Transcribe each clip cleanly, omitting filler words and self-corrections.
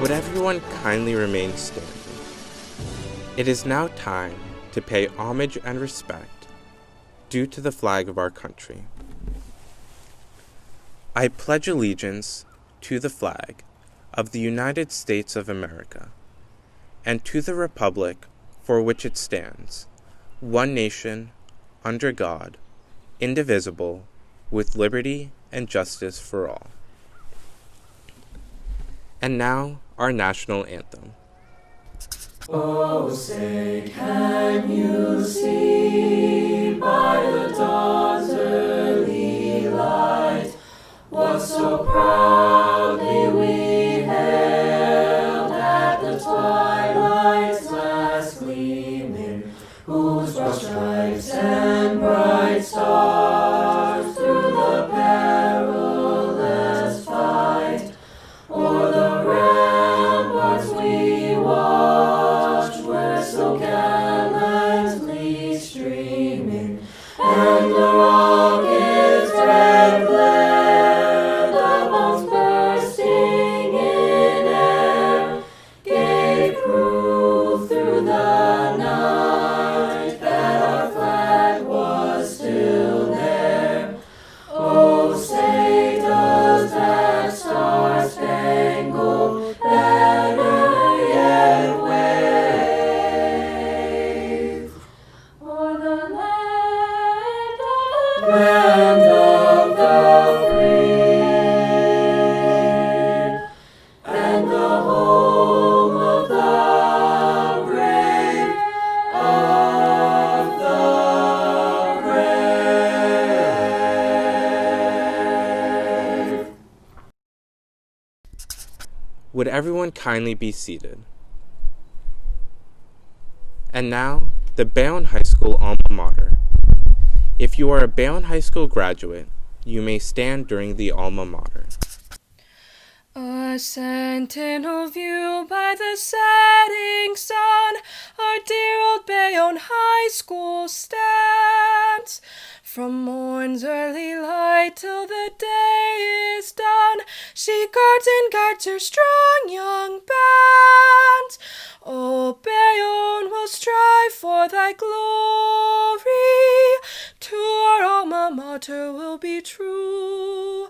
Would everyone kindly remain standing? It is now time to pay homage and respect due to the flag of our country. I pledge allegiance to the flag of the United States of America and to the republic for which it stands, one nation, under God, indivisible, with liberty and justice for all. And now, our national anthem. Oh, say, can you see by the dawn's early light what so proudly we hailed at the twilight's last gleaming, whose broad stripes and bright stars through the perilous fight o'er the ramparts we watched were so gallantly streaming, and the rocket's red glare, the bombs bursting in air, gave proof through the night that our flag was still there. Oh, say does that star-spangled banner yet wave o'er the land of the free, and the home of the brave, of the brave. Would everyone kindly be seated? And now, the Bayonne High School alma mater. If you are a Bayonne High School graduate, you may stand during the alma mater. A sentinel view by the setting sun, our dear old Bayonne High School stands. From morn's early light till the day is done, she guards and guides her strong young bands. Oh, Bayonne will strive for thy glory, to our alma mater will be true.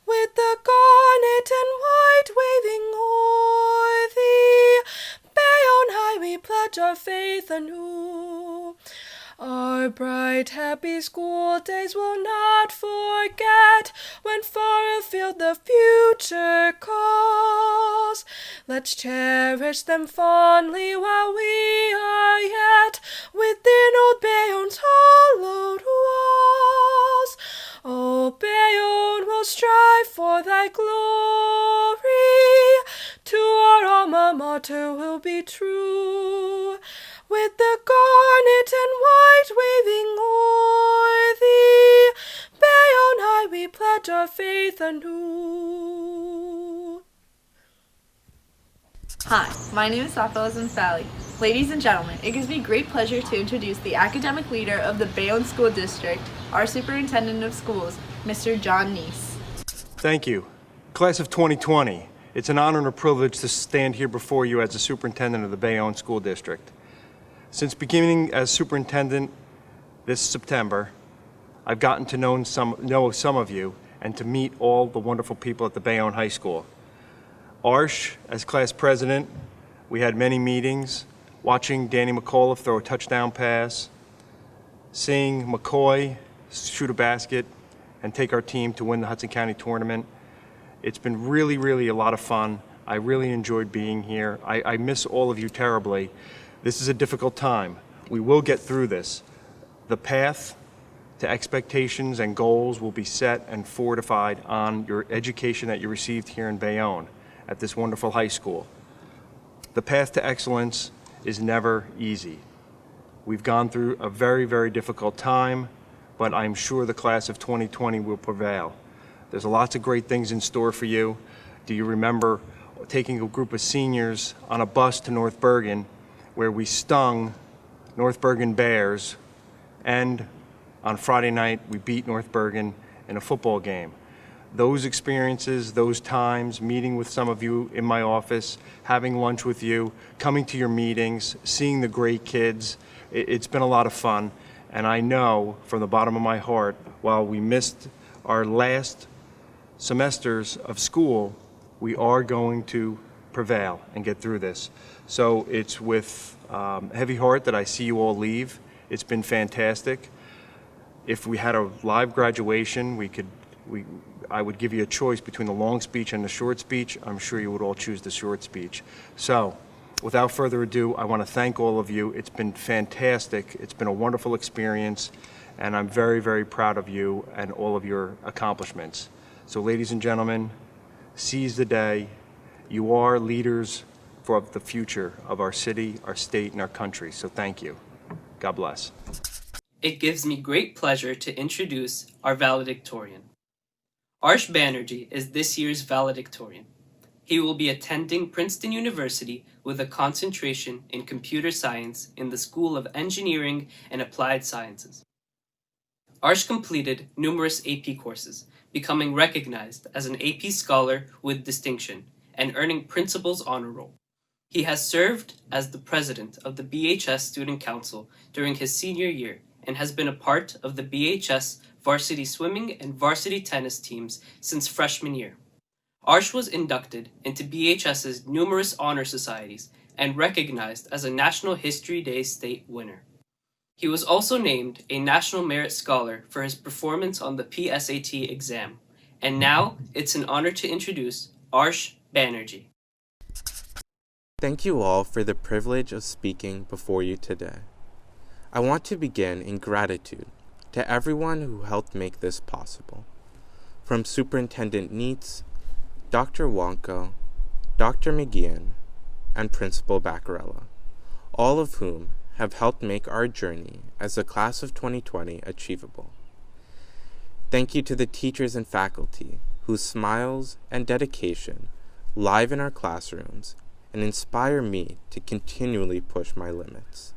With the garnet and white waving o'er thee, Bayonne High we pledge our faith anew. Our bright, happy school days we'll not forget, when far afield the future calls. Let's cherish them fondly while we are yet within old Bayonne's hallowed walls. Oh, Bayonne will strive for thy glory, to our alma mater will be true. With the garnet and white waving o'er thee, Bayonne High we pledge our faith anew. Hi, my name is Sappho Fally. Ladies and gentlemen, it gives me great pleasure to introduce the academic leader of the Bayonne School District, our Superintendent of Schools, Mr. John Neese. Thank you. Class of 2020, it's an honor and a privilege to stand here before you as the Superintendent of the Bayonne School District. Since beginning as Superintendent this September, I've gotten to know some of you and to meet all the wonderful people at the Bayonne High School. Arsh, as class president, we had many meetings, watching Danny McAuliffe throw a touchdown pass, seeing McCoy shoot a basket and take our team to win the Hudson County tournament. It's been really, really a lot of fun. I really enjoyed being here. I miss all of you terribly. This is a difficult time. We will get through this. The path to expectations and goals will be set and fortified on your education that you received here in Bayonne at this wonderful high school. The path to excellence is never easy. We've gone through a very, very difficult time, but I'm sure the class of 2020 will prevail. There's lots of great things in store for you. Do you remember taking a group of seniors on a bus to North Bergen, where we stung North Bergen Bears, and on Friday night we beat North Bergen in a football game? those experiences, those times, meeting with some of you in my office, having lunch with you, coming to your meetings, seeing the great kids, it's been a lot of fun. And I know from the bottom of my heart, while we missed our last semesters of school, we are going to prevail and get through this. So it's with heavy heart that I see you all leave. It's been fantastic. If we had a live graduation, I would give you a choice between the long speech and the short speech. I'm sure you would all choose the short speech. So, without further ado, I want to thank all of you. It's been fantastic. It's been a wonderful experience, and I'm very, very proud of you and all of your accomplishments. So, ladies and gentlemen, seize the day. You are leaders for the future of our city, our state, and our country. So thank you. God bless. It gives me great pleasure to introduce our valedictorian. Arsh Banerjee is this year's valedictorian. He will be attending Princeton University with a concentration in computer science in the School of Engineering and Applied Sciences. Arsh completed numerous AP courses, becoming recognized as an AP scholar with distinction and earning Principal's Honor Roll. He has served as the president of the BHS Student Council during his senior year and has been a part of the BHS varsity swimming and varsity tennis teams since freshman year. Arsh was inducted into BHS's numerous honor societies and recognized as a National History Day state winner. He was also named a National Merit Scholar for his performance on the PSAT exam. And now it's an honor to introduce Arsh Banerjee. Thank you all for the privilege of speaking before you today. I want to begin in gratitude to everyone who helped make this possible. From Superintendent Neese, Dr. Wonko, Dr. McGeehan, and Principal Baccarella, all of whom have helped make our journey as the class of 2020 achievable. Thank you to the teachers and faculty whose smiles and dedication liven our classrooms and inspire me to continually push my limits.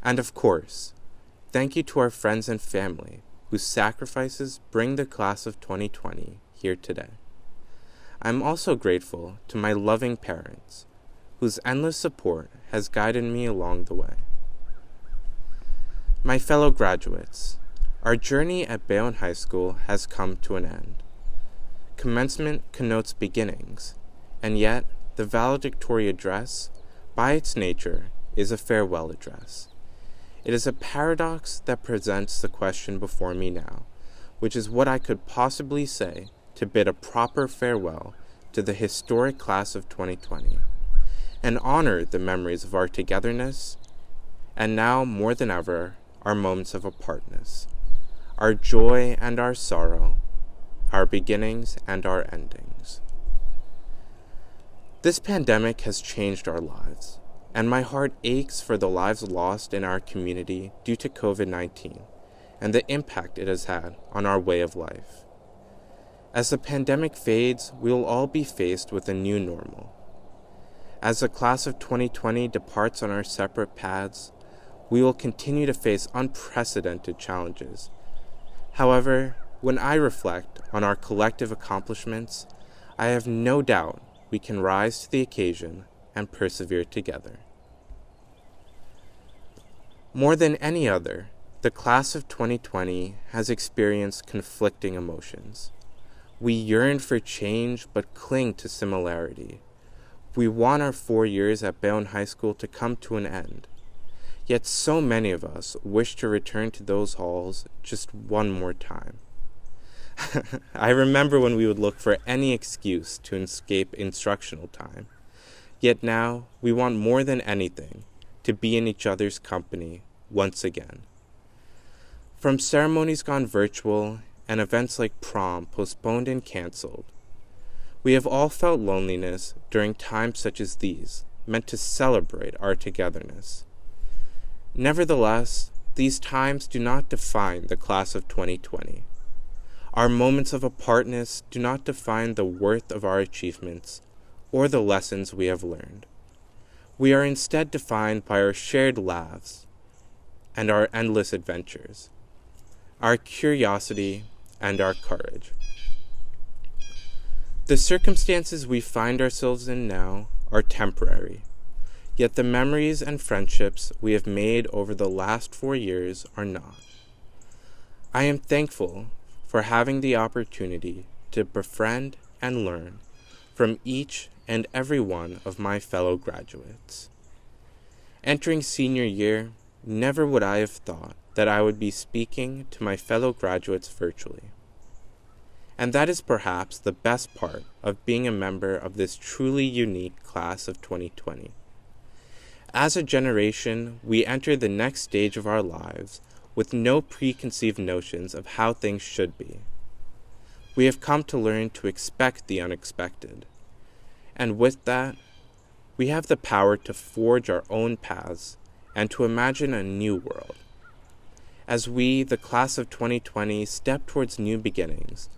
And of course, thank you to our friends and family whose sacrifices bring the class of 2020 here today. I'm also grateful to my loving parents, whose endless support has guided me along the way. My fellow graduates, our journey at Bayonne High School has come to an end. Commencement connotes beginnings, and yet the Valedictory Address, by its nature, is a farewell address. It is a paradox that presents the question before me now, which is what I could possibly say to bid a proper farewell to the historic class of 2020, and honor the memories of our togetherness, and now more than ever, our moments of apartness, our joy and our sorrow, our beginnings and our endings. This pandemic has changed our lives, and my heart aches for the lives lost in our community due to COVID-19 and the impact it has had on our way of life. As the pandemic fades, we will all be faced with a new normal. As the class of 2020 departs on our separate paths, we will continue to face unprecedented challenges. However, when I reflect on our collective accomplishments, I have no doubt we can rise to the occasion and persevere together. More than any other, the class of 2020 has experienced conflicting emotions. We yearn for change but cling to similarity. We want our 4 years at Bayonne High School to come to an end. Yet so many of us wish to return to those halls just one more time. I remember when we would look for any excuse to escape instructional time. Yet now, we want more than anything to be in each other's company once again. From ceremonies gone virtual and events like prom postponed and canceled, we have all felt loneliness during times such as these, meant to celebrate our togetherness. Nevertheless, these times do not define the class of 2020. Our moments of apartness do not define the worth of our achievements or the lessons we have learned. We are instead defined by our shared laughs and our endless adventures, our curiosity and our courage. The circumstances we find ourselves in now are temporary, yet the memories and friendships we have made over the last 4 years are not. I am thankful for having the opportunity to befriend and learn from each and every one of my fellow graduates. Entering senior year, never would I have thought that I would be speaking to my fellow graduates virtually. And that is perhaps the best part of being a member of this truly unique class of 2020. As a generation, we enter the next stage of our lives with no preconceived notions of how things should be. We have come to learn to expect the unexpected, and with that, we have the power to forge our own paths and to imagine a new world. As we, the class of 2020, step towards new beginnings,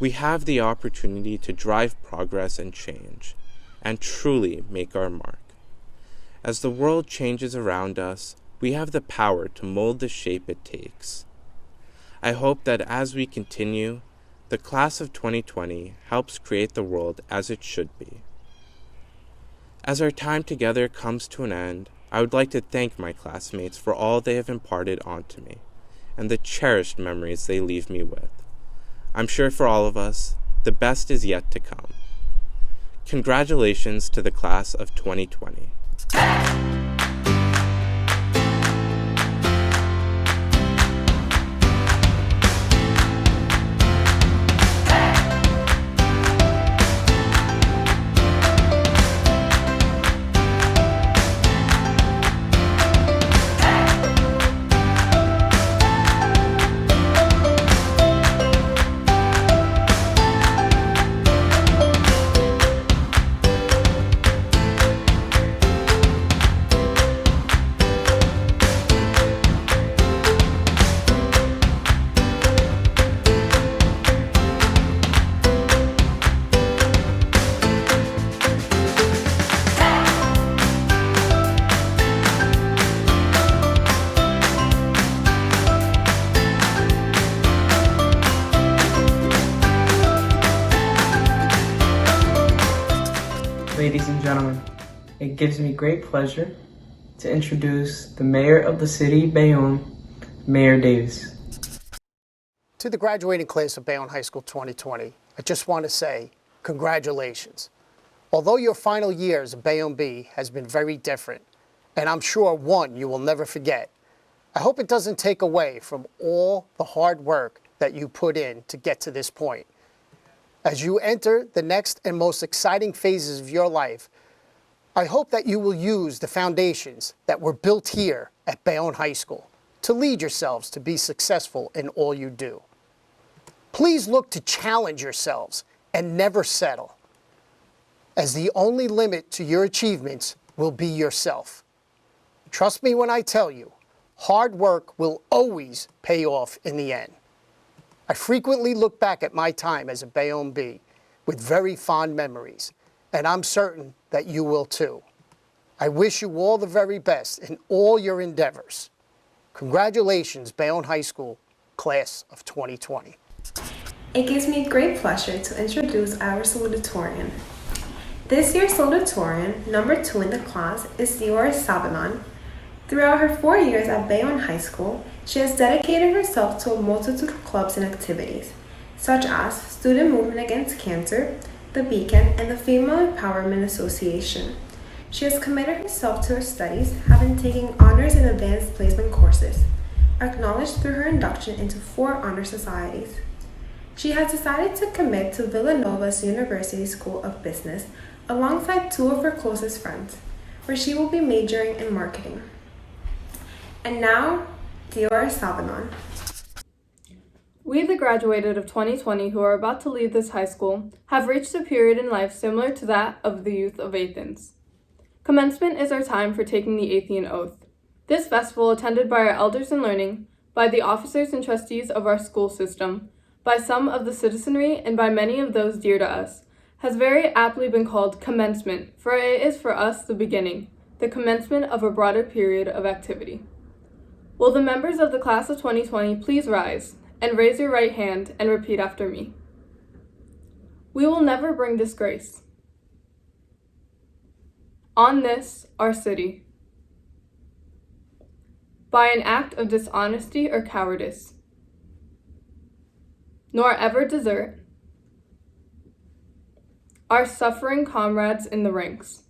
we have the opportunity to drive progress and change, and truly make our mark. As the world changes around us, we have the power to mold the shape it takes. I hope that as we continue, the class of 2020 helps create the world as it should be. As our time together comes to an end, I would like to thank my classmates for all they have imparted onto me, and the cherished memories they leave me with. I'm sure for all of us, the best is yet to come. Congratulations to the class of 2020. Ladies and gentlemen, it gives me great pleasure to introduce the Mayor of the City, Bayonne, Mayor Davis. To the graduating class of Bayonne High School 2020, I just want to say congratulations. Although your final years of Bayonne B has been very different, and I'm sure one you will never forget, I hope it doesn't take away from all the hard work that you put in to get to this point. As you enter the next and most exciting phases of your life, I hope that you will use the foundations that were built here at Bayonne High School to lead yourselves to be successful in all you do. Please look to challenge yourselves and never settle, as the only limit to your achievements will be yourself. Trust me when I tell you, hard work will always pay off in the end. I frequently look back at my time as a Bayonne B with very fond memories, and I'm certain that you will too. I wish you all the very best in all your endeavors. Congratulations, Bayonne High School, class of 2020. It gives me great pleasure to introduce our Salutatorian. This year's Salutatorian, number 2 in the class, is Diora Sabanon. Throughout her 4 years at Bayonne High School, she has dedicated herself to a multitude of clubs and activities, such as Student Movement Against Cancer, the Beacon, and the Female Empowerment Association. She has committed herself to her studies, having taken honors in advanced placement courses, acknowledged through her induction into 4 honor societies. She has decided to commit to Villanova's University School of Business alongside 2 of her closest friends, where she will be majoring in marketing. And now, Diora Sabanon. We, the graduated of 2020 who are about to leave this high school, have reached a period in life similar to that of the youth of Athens. Commencement is our time for taking the Atheian Oath. This festival, attended by our elders in learning, by the officers and trustees of our school system, by some of the citizenry, and by many of those dear to us, has very aptly been called Commencement, for it is for us the beginning, the commencement of a broader period of activity. Will the members of the class of 2020 please rise and raise your right hand and repeat after me? We will never bring disgrace on this, our city, by an act of dishonesty or cowardice, nor ever desert our suffering comrades in the ranks.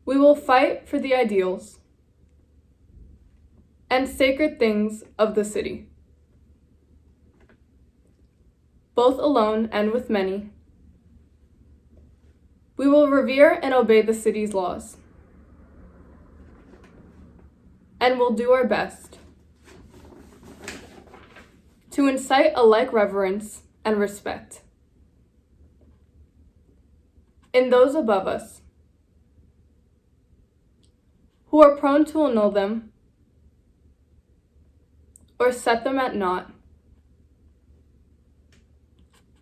We will fight for the ideals and sacred things of the city, both alone and with many. We will revere and obey the city's laws, and will do our best to incite a like reverence and respect in those above us who are prone to annul them or set them at naught.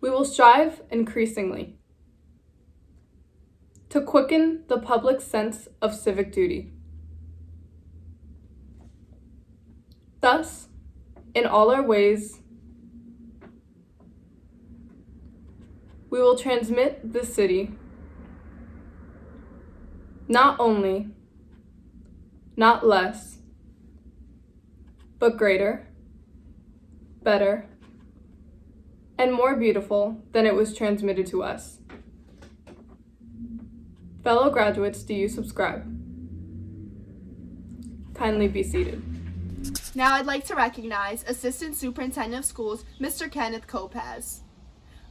We will strive increasingly to quicken the public sense of civic duty. Thus, in all our ways, we will transmit the city not only, not less, but greater, better, and more beautiful than it was transmitted to us. Fellow graduates, do you subscribe? Kindly be seated. Now I'd like to recognize Assistant Superintendent of Schools, Mr. Kenneth Kopaz,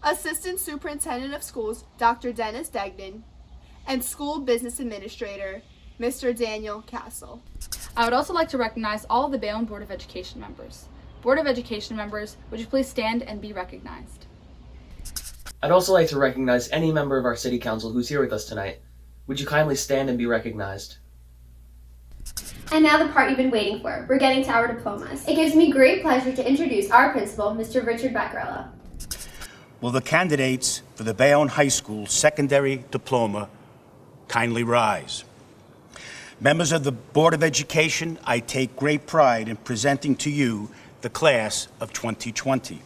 Assistant Superintendent of Schools, Dr. Dennis Degnan, and School Business Administrator, Mr. Daniel Castle. I would also like to recognize all of the Bayonne Board of Education members. Board of Education members, would you please stand and be recognized? I'd also like to recognize any member of our City Council who's here with us tonight. Would you kindly stand and be recognized? And now the part you've been waiting for. We're getting to our diplomas. It gives me great pleasure to introduce our principal, Mr. Richard Beccarella. Will the candidates for the Bayonne High School Secondary Diploma kindly rise? Members of the Board of Education, I take great pride in presenting to you the class of 2020.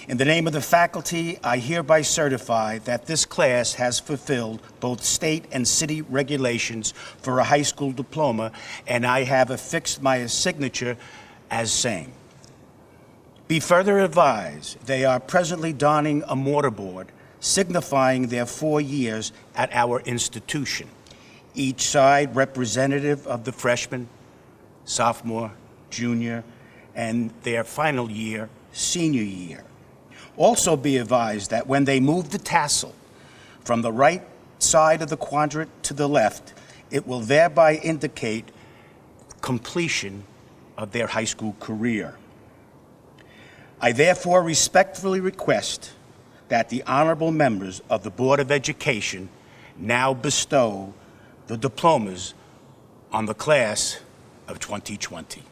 In the name of the faculty, I hereby certify that this class has fulfilled both state and city regulations for a high school diploma, and I have affixed my signature as same. Be further advised, they are presently donning a mortarboard, signifying their 4 years at our institution, each side representative of the freshman, sophomore, junior, and their final year, senior year. Also be advised that when they move the tassel from the right side of the quadrant to the left, it will thereby indicate completion of their high school career. I therefore respectfully request that the honorable members of the Board of Education now bestow the diplomas on the class of 2020.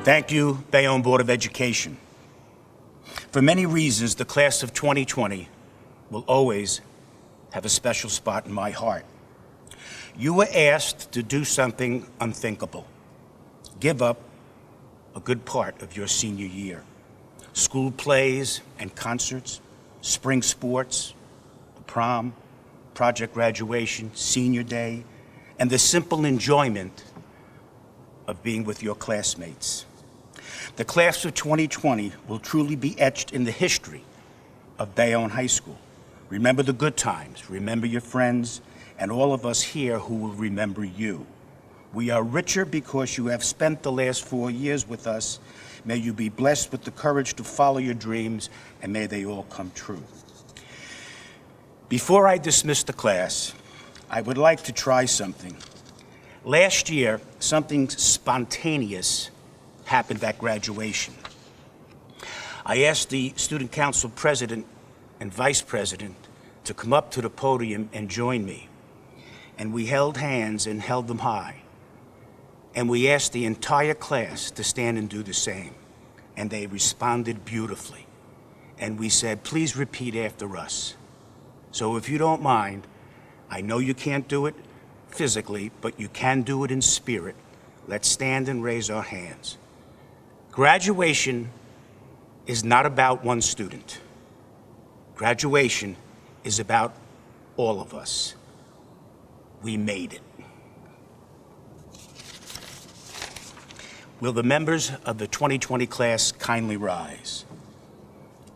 Thank you, Bayonne Board of Education. For many reasons, the class of 2020 will always have a special spot in my heart. You were asked to do something unthinkable. Give up a good part of your senior year. School plays and concerts, spring sports, the prom, project graduation, senior day, and the simple enjoyment of being with your classmates. The class of 2020 will truly be etched in the history of Bayonne High School. Remember the good times, remember your friends, and all of us here who will remember you. We are richer because you have spent the last 4 years with us. May you be blessed with the courage to follow your dreams, and may they all come true. Before I dismiss the class, I would like to try something. Last year, something spontaneous happened at graduation. I asked the Student Council President and Vice President to come up to the podium and join me. And we held hands and held them high. And we asked the entire class to stand and do the same. and they responded beautifully. And we said, please repeat after us. So if you don't mind, I know you can't do it physically, but you can do it in spirit. Let's stand and raise our hands. Graduation is not about one student. Graduation is about all of us. We made it. Will the members of the 2020 class kindly rise?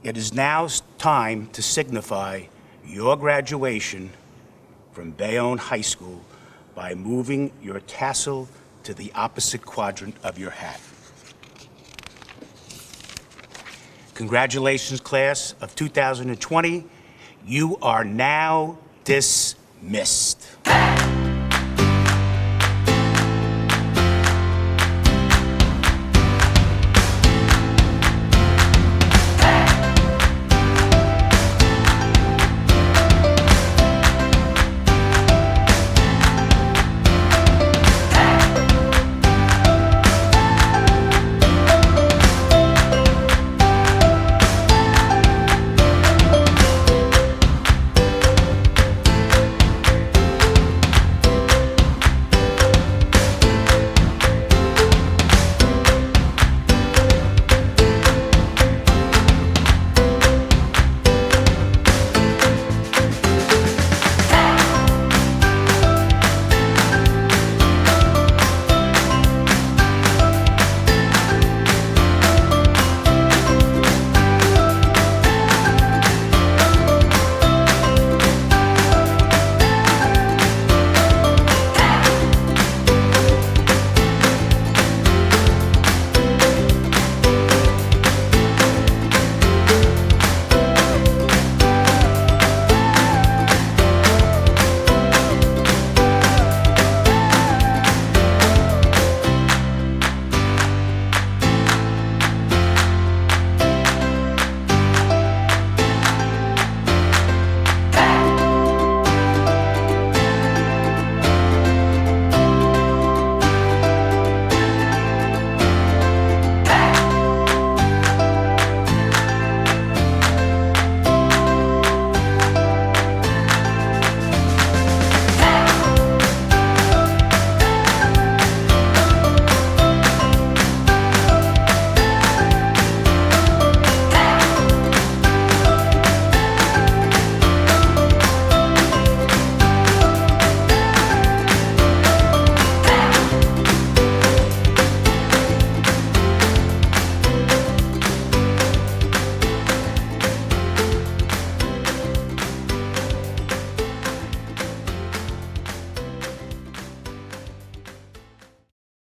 It is now time to signify your graduation from Bayonne High School by moving your tassel to the opposite quadrant of your hat. Congratulations, class of 2020. You are now dismissed.